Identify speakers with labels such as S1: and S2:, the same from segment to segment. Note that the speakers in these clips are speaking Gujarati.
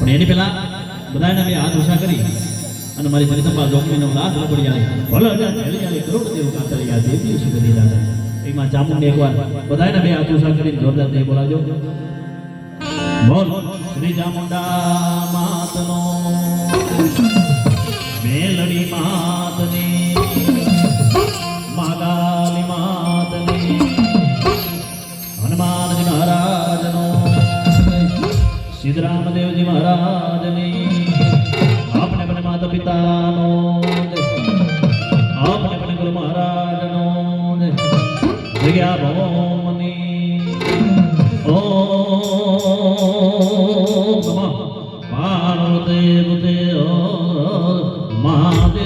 S1: પણ એની પહેલા બધાને મેં હાથ ઉષા કરી અને મારી જગદંબા જોગણીનો લાખ રબડિયાને ભલે હજાર કરોડ દેવ કાતરિયા દેવી સુગંધી દાદા એમાં ચામુંડને એકવાર બધાને મેં હાથ ઉષા કરીને જોરદાર દે બોલાવજો. બોલ શ્રી ચામુંડા માતનો મેલડી માતની માગાલી માતની હનુમાનજી મહારાજનો સિદ્ધરામદેવજી મહારાજની આપણે પણ માતા પિતાનો આપણે પણ ગુરુ મહારાજનો જગ્યા ભવોમની ઓમ નમઃ પાર્વતી દેવ મહાદેવ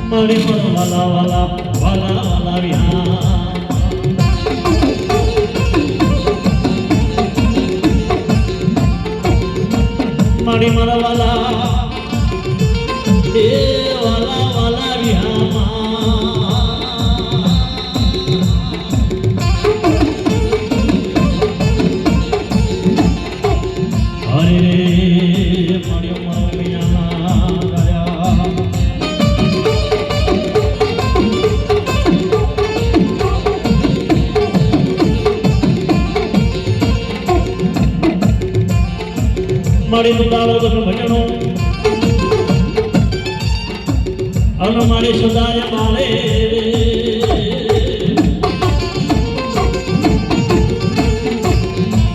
S1: મારી વાલા વાલા વાલા વાલા વિહાર મારી મારા વાલા એ વાલા વાલા વિહાર મારી દુકાળો બધું ભજનો અને મારી સદાય માળે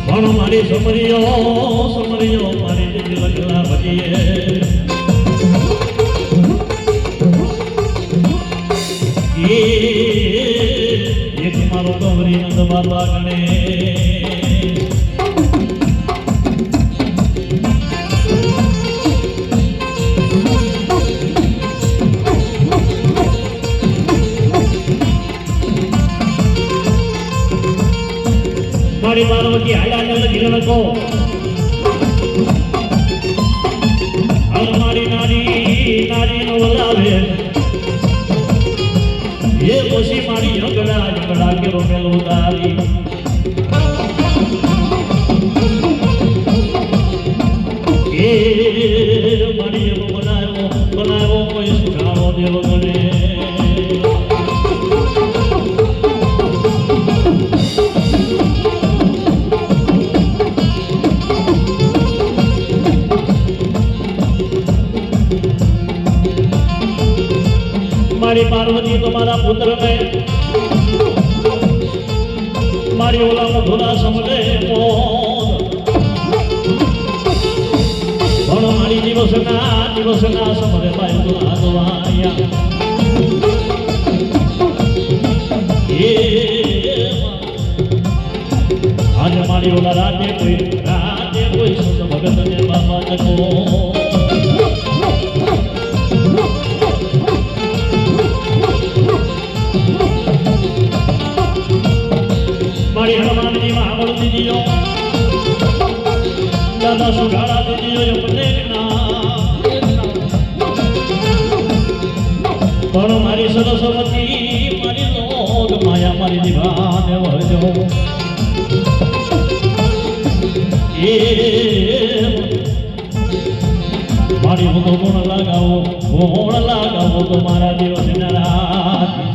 S1: પણ મારી સમરીઓ મારી દિલ લગલા ભજીએ એક મારો ગૌરી નંદ બાબા ગણે મારી પાર્વતી આયા લગી લગો મારી નારી નો વલાવે એ પછી મારી ઝગડા કેરો મેલો ઉતારી એ મારી એવો બનાવ્યો કોઈ સુખાવો દેવો ગણે મારી પાર્વતી તમારા પુત્ર ને મારી ઓલા મધુરા સમજે પણ મારી દિવસના સમજે બાયુલા દવાયા આજે મારી ઓલા રાતે કોઈ સંત ભગત ને બાબા જગો મારી હનુમાનજી મહાબળ દીજીઓ દાદા સુધારા દીજીઓ એમને પણ મારી સરસ્વતી મારી લોક માયા મારી નિભાને વળજો એ મારી હું તો ગુણ લગાવો તો મારા દિવસ રાત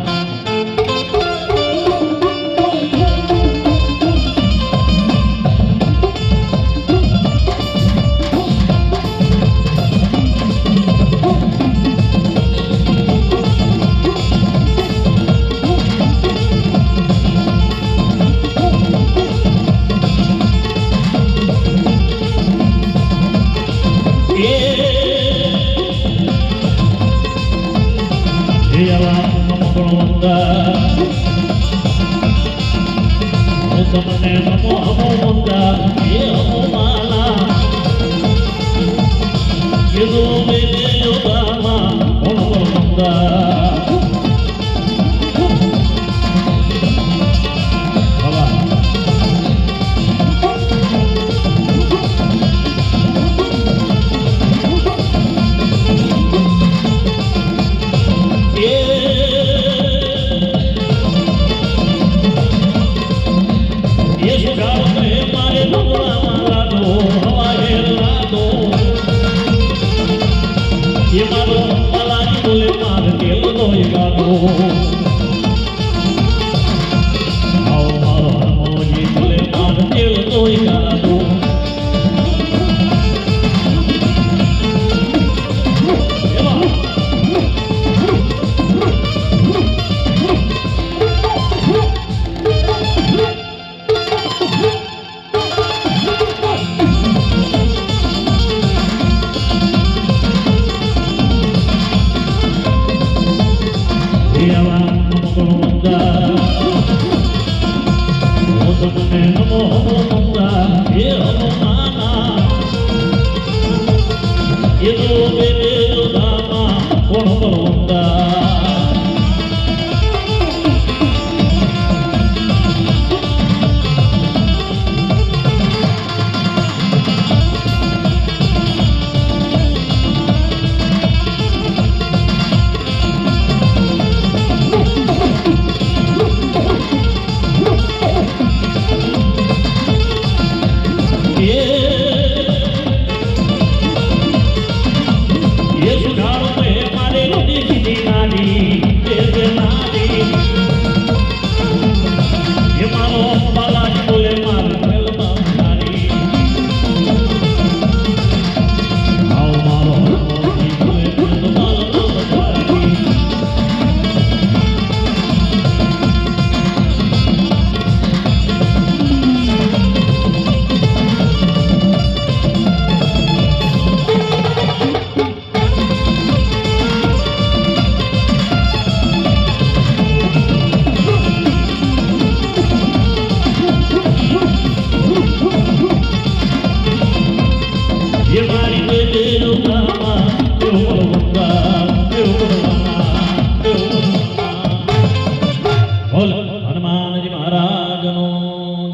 S1: હનુમાનજી મહારાજનો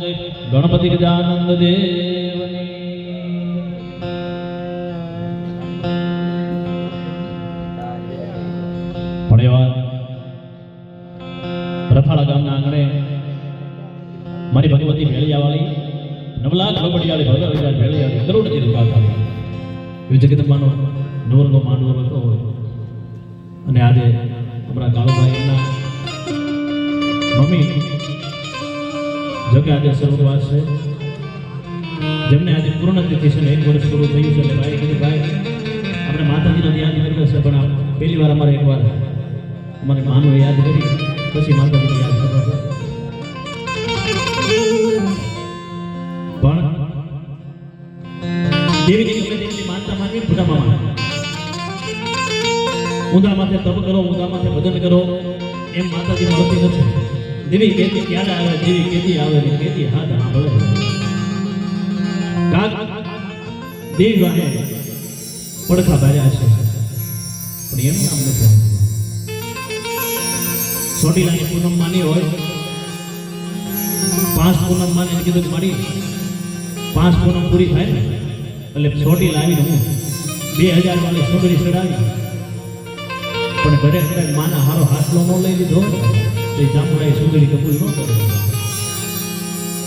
S1: જય. ગણપતિ ગજાનંદ દેવની પણ એવા રફાળા ગામના આંગણે મારી ભગવતી ભેળિયાવાળી નવલાખ રોબડિયાળી ભગવતી ભેળિયાળી કરોડથી રૂપિયા એ જગદંબાનો નવરનો માંડવો હતો હોય. અને આજે અમારા કાળુભાઈ એમના મમ્મી જો કે આજે સ્વર્ગવાસ છે, જેમને આજે પૂર્ણ તિથિ છે ને 1 વર્ષ પૂરું થયું છે. એટલે ભાઈ કીધું ભાઈ આપણે માતાજીનો યાદ કર્યો છે, પણ પહેલી વાર અમારે એકવાર અમારે માનું યાદ કરી પછી માતાજીને યાદ કરવા છે. પણ દેવીની ગમે તેટલી માનતા માનવી મોટા મામા ઊંધા માથે તપ કરો, ઊંધા માથે ભજન કરો એમ માતાજી મળતી નથી. દેવી કેતી ક્યારે આવે, દેવી કેતી આવે ને કેતી હાથ સાંભળે. કાક દેવી વાહે પડખા ભર્યા છે, પણ એમ નામ નથી. ચોટીલાની પૂનમ માની હોય, 5 પૂનમ માને કીધું મારી 5 પૂનમ પૂરી થાય ને એટલે ચોટીલા આવીને હું 2000 વાળી સુંદરી ચડાવી. પણ ઘરે ઘરે માના હારો હાથલો ન લઈ લીધો તો જામુરાએ સુંદરી કબૂલ ન કરે.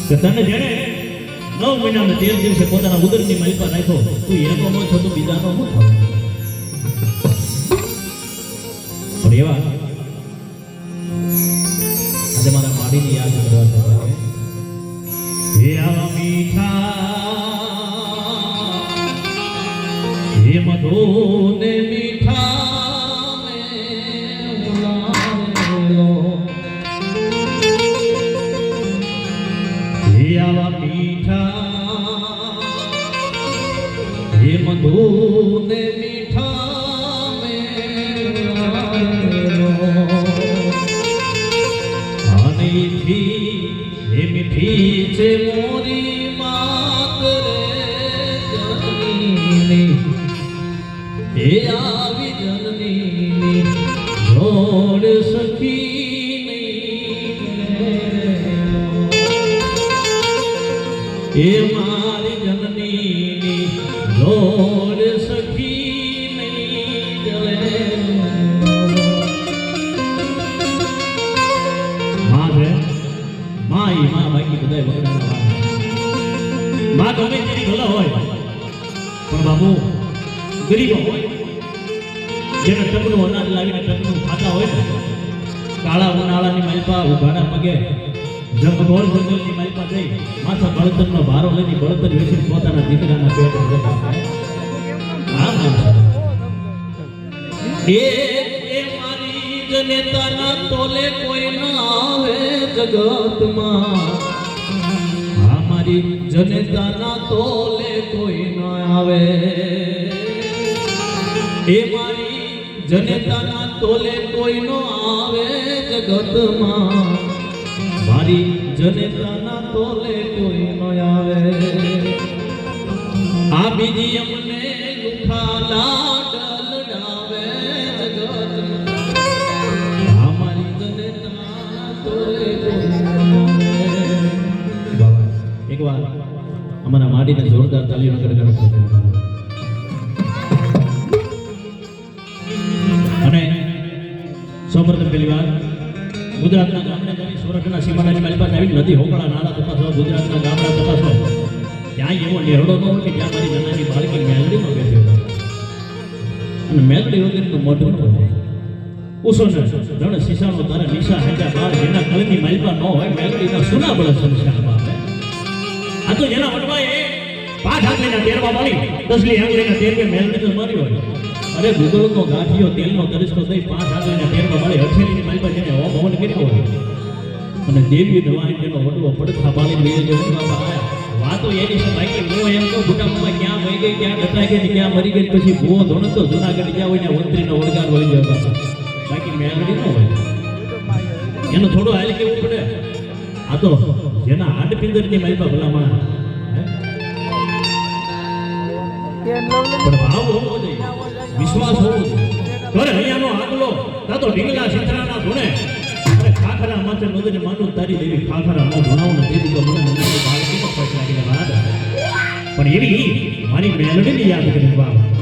S1: કે તને જેને 9 મહિનાના 13 દિવસે પોતાના ઉદરની માલિકા રાખ્યો, તું એનો ન છો તો બીજાનો ન થાવ. પણ એવા આજે મારા માડીને યાદ કરવા છે. હે આવા મીઠા હે મધુને મીઠા આવા મીઠા હે મધુને મીઠા આનીથી હે મીઠી છે મોરી માત રે જનની. હે આવી જનની જોડ સખી એ મારી જનની જોડ સખી નહીં જલે. માં છે માં બાકી બધા વગડાના માં ગમે તેની ભલા હોય, પણ બાબુ ગરીબ હોય જેને ટકનું અનાજ લાવીને ટકનું ખાતા હોય ને, કાળા ઉનાળાની માલપા ઉઘાડા પગે જંગલ જંગલની માલપા જઈ માથા બળતરનો ભારો લઈને બળતર વેચી પોતાના દીકરાના પેટ એ મારી જનેતાના તોલે કોઈ ના આવે જગતમાં. આ મારી જનેતાના તોલે કોઈ ના આવે. એ મારી જનેતાના તોલે કોઈ નો આવે જગતમાં. મારી જનેતાના તોલે કોઈ ન આવે. આ બીજી અમને લુખા લાડ લડાવે જગતમાં. આ મારી જનેતાના તોલે કોઈ ન આવે. એકવાર અમારા માડીને જોરદાર તાલીનો ગડગડ થતો. અને સૌપ્રથમ પહેલી વાર ગુજરાતના ગામડા ગાડી સૌરાષ્ટ્રના સીમાડાની મારી પાસે આવી નદી હોકળા નાળા તપાસો, ગુજરાતના ગામડા તપાસો, ત્યાં એવો નેરડો ન હોય કે જ્યાં મારી નાનાની બાળકી મેલડીમાં બેઠી હોય. અને મેલડી વગરનું મોઢું ન હોય. ઉસો ને રણ શીશાનો તારે નિશા હેજા બાર જેના કળની માલપા ન હોય મેલડીના સુના બળદ સંસારમાં આવે. આ તો જેના વટવાએ 5 આંગળીના તેરવા મારી 10લી આંગળીના તેરવે મેલડી મારી હોય. અરે ગુગળનો ગાંઠિયો તેલનો તરીસો દઈ 5 આંગળીના તેરવા મારી હથેળીની માલપા જેને હોમ હવન કર્યો હોય. અને દેવી દવાઈ તેનો વડવો પડખા બાળી લઈ જવામાં આવ્યા. વાતો એની છે બાકી હું એમ કહું બુટામાં ક્યાં વહી ગઈ, ક્યાં ડટાઈ ગઈ, ક્યાં મરી ગઈ. પછી ભૂવો ધોણ તો જુનાગઢ જ્યાં હોય ને વંત્રીનો વળગાર વળી જાય. બાકી મેલડી ન હોય. એનું થોડું હાલ કેવું પડે. આ તો જેના હાડપિંજરની માલપા ભલામણ પણ ભાવ હોવો જોઈએ, વિશ્વાસ હોવો જોઈએ. ઘરે અહીંયાનો આગલો તા તો ઢીંગલા સિંધરાના ધૂણે અરે ખાખરા માથે નોંધને માંડું તારી દેવી ખાખરા નો ભણાવું ને તેથી તો મને નંદની બાળકીનો ખર્ચ લાગીને વાત પણ એવી મારી મેલડીને યાદ કરી બાપ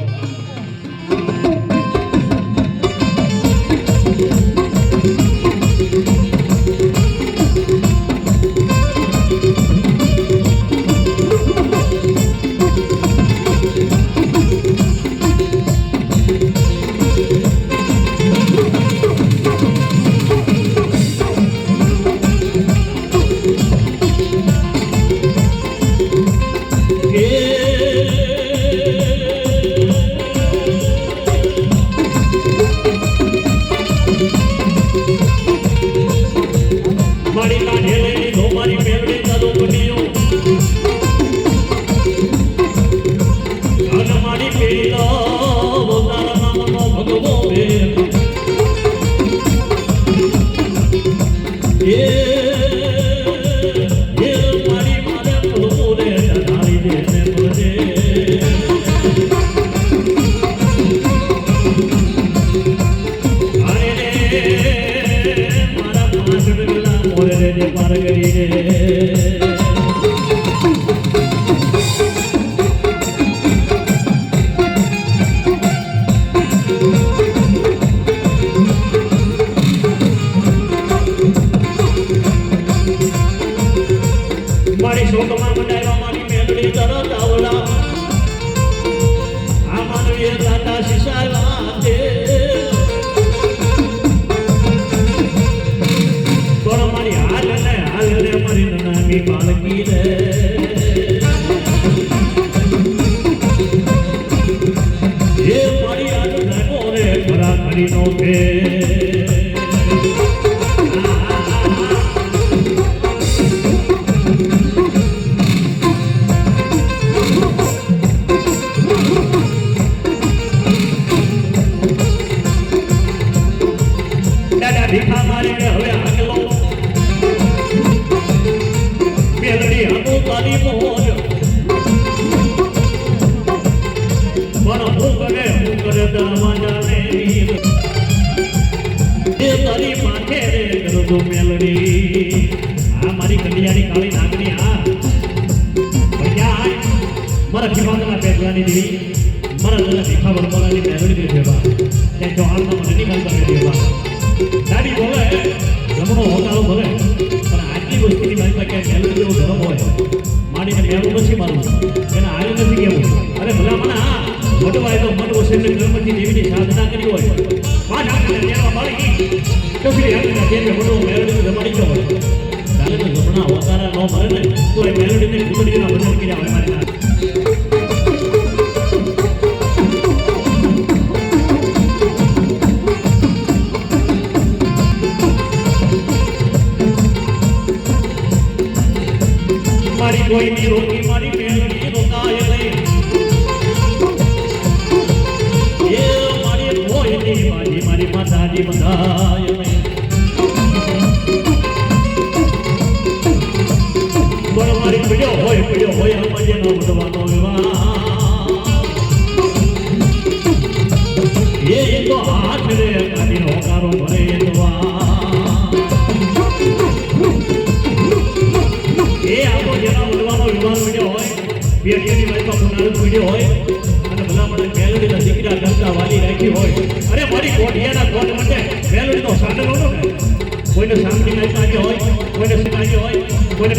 S2: કોઈને સાંભળી નાખી હોય કોઈને સુનાવી હોય કોઈને